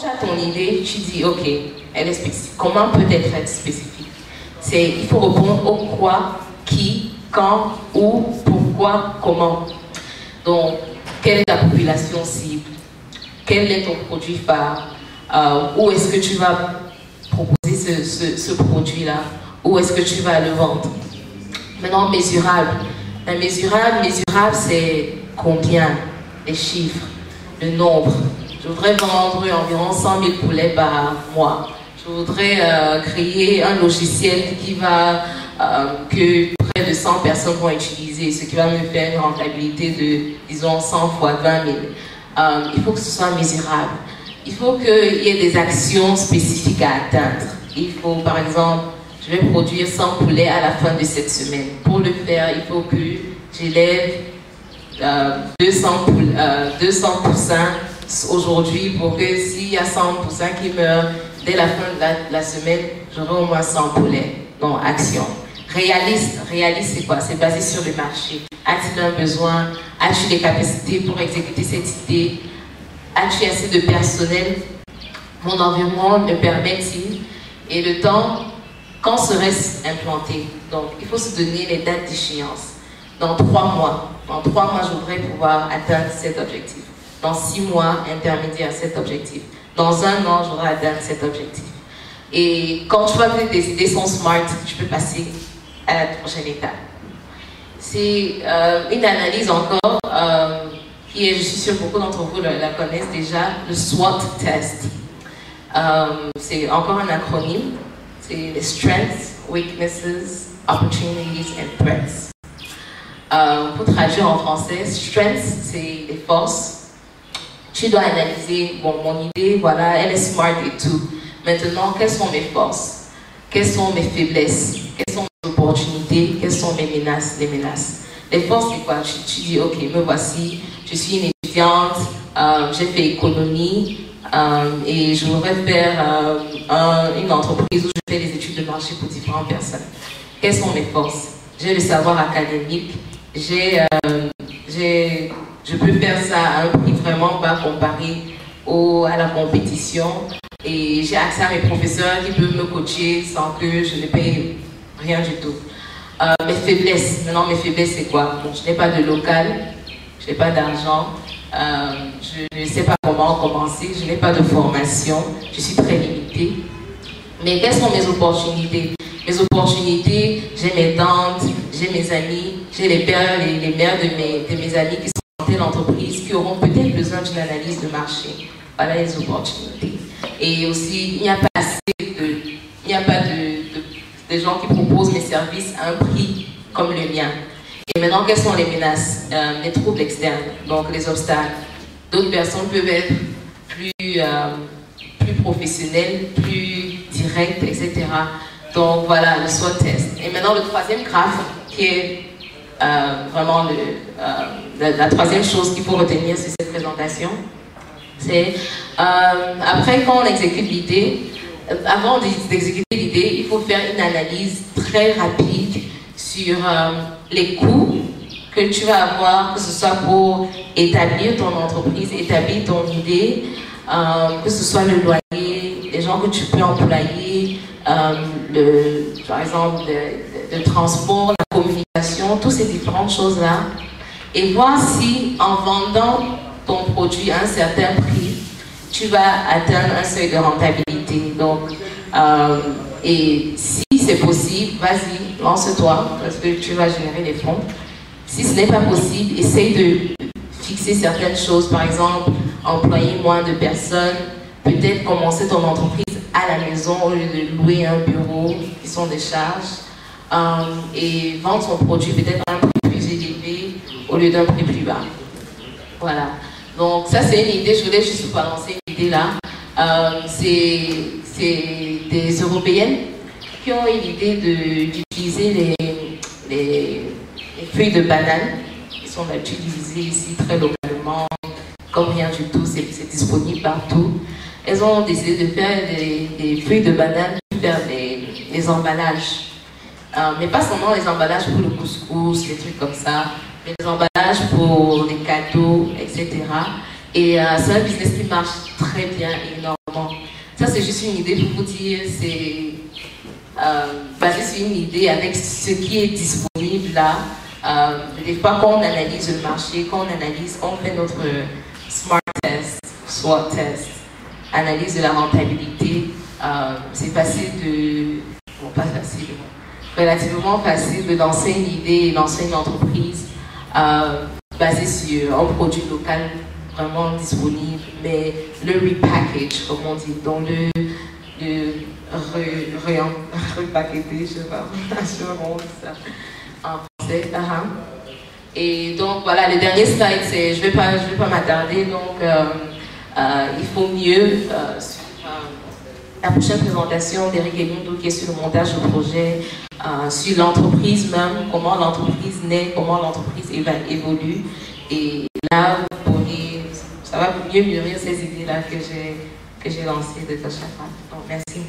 tu as ton idée, tu dis, ok, elle est spécifique. Comment peut-elle être spécifique? Il faut répondre au quoi, qui, quand, où, pourquoi, comment. Donc, quelle est ta population cible? Quel est ton produit phare? Où est-ce que tu vas proposer ce produit-là? Où est-ce que tu vas le vendre? Maintenant, mesurable. Un mesurable, c'est combien? Les chiffres, le nombre. Je voudrais vendre environ 100 000 poulets par mois. Je voudrais créer un logiciel que près de 100 personnes vont utiliser, ce qui va me faire une rentabilité de, disons, 100 fois 20 000. Il faut que ce soit mesurable. Il faut qu'il y ait des actions spécifiques à atteindre. Il faut, par exemple, je vais produire 100 poulets à la fin de cette semaine. Pour le faire, il faut que j'élève 200% aujourd'hui pour que s'il y a 100% qui meurent dès la fin de la semaine, j'aurai au moins 100 poulets. Donc, action. Réaliste, c'est quoi? C'est basé sur le marché. As-tu un besoin? As-tu les capacités pour exécuter cette idée? As-tu assez de personnel? Mon environnement me permet-il? Et le temps, quand serait-ce implanté? Donc, il faut se donner les dates d'échéance. Dans 3 mois, je voudrais pouvoir atteindre cet objectif. Dans 6 mois, intermédiaire, cet objectif. Dans 1 an, je voudrais atteindre cet objectif. Et quand tu vois que tes idées sont smart, tu peux passer à la prochaine étape. C'est une analyse encore qui est, je suis sûre que beaucoup d'entre vous la connaissent déjà, le SWOT test. C'est encore un acronyme. C'est les Strengths, Weaknesses, Opportunities and Threats. Pour traduire en français, Strengths, c'est les forces. Tu dois analyser, bon, mon idée, voilà, elle est smart et tout. Maintenant, quelles sont mes forces? Quelles sont mes faiblesses? Quelles sont mes opportunités? Quelles sont mes menaces? Les menaces. Les forces, c'est quoi? Tu dis, ok, me voici, je suis une étudiante, j'ai fait économie et je voudrais faire une entreprise où je fais des études de marché pour différentes personnes. Quelles sont mes forces? J'ai le savoir académique, je peux faire ça à un prix vraiment bas comparé à la compétition et j'ai accès à mes professeurs qui peuvent me coacher sans que je ne paye rien du tout. Mes faiblesses, maintenant mes faiblesses c'est quoi? Bon, je n'ai pas de local, je n'ai pas d'argent, je ne sais pas comment commencer, je n'ai pas de formation, je suis très limitée. Mais quelles sont mes opportunités? Mes opportunités, j'ai mes tantes, j'ai mes amis, j'ai les pères, les mères de mes amis qui sont dans telle entreprise, qui auront peut-être besoin d'une analyse de marché. Voilà les opportunités. Et aussi, il n'y a pas de gens qui proposent mes services à un prix comme le mien. Et maintenant, quelles sont les menaces? Les troubles externes, donc les obstacles. D'autres personnes peuvent être plus professionnelles, plus directes, etc. Donc voilà, le SWOT test. Et maintenant, le troisième graphe, qui est vraiment la troisième chose qu'il faut retenir sur cette présentation, c'est après, quand on exécute l'idée, avant d'exécuter l'idée, il faut faire une analyse très rapide sur les coûts que tu vas avoir, que ce soit pour établir ton entreprise, établir ton idée, que ce soit le loyer, les gens que tu peux employer, par exemple le transport, la communication, toutes ces différentes choses-là, et voir si en vendant ton produit à un certain prix, tu vas atteindre un seuil de rentabilité. Donc, et si c'est possible, vas-y, lance-toi, parce que tu vas générer des fonds. Si ce n'est pas possible, essaye de fixer certaines choses, par exemple, employer moins de personnes, peut-être commencer ton entreprise à la maison au lieu de louer un bureau, qui sont des charges, et vendre son produit peut-être à un prix plus élevé au lieu d'un prix plus bas. Voilà. Donc ça c'est une idée, je voulais juste vous balancer une idée là. C'est des Européennes qui ont eu l'idée d'utiliser les feuilles de banane qui sont utilisées ici très localement, comme rien du tout, c'est disponible partout. Elles ont décidé de faire des feuilles de banane pour faire des emballages. Mais pas seulement les emballages pour le couscous, des trucs comme ça, mais les emballages pour les cadeaux, etc. Et c'est un business qui marche très bien, énormément. Ça, c'est juste une idée pour vous dire, c'est basé sur une idée avec ce qui est disponible là. Des fois, quand on analyse le marché, quand on fait notre SMART test, SWOT test, analyse de la rentabilité, c'est facile bon, pas facile, relativement facile de lancer une idée, lancer une entreprise basée sur un produit local vraiment disponible, mais le repackage, comme on dit, donc repackager, je sais pas, ça en français. Et donc voilà, le dernier slide, c'est, je vais pas m'attarder, donc il faut mieux, la prochaine présentation d'Eric Elindo qui est sur le montage du projet, sur l'entreprise même, comment l'entreprise naît, comment l'entreprise évolue. Et là, vous pourrez, ça va mieux mûrir ces idées-là que j'ai lancées de gauche à droite. Donc, merci.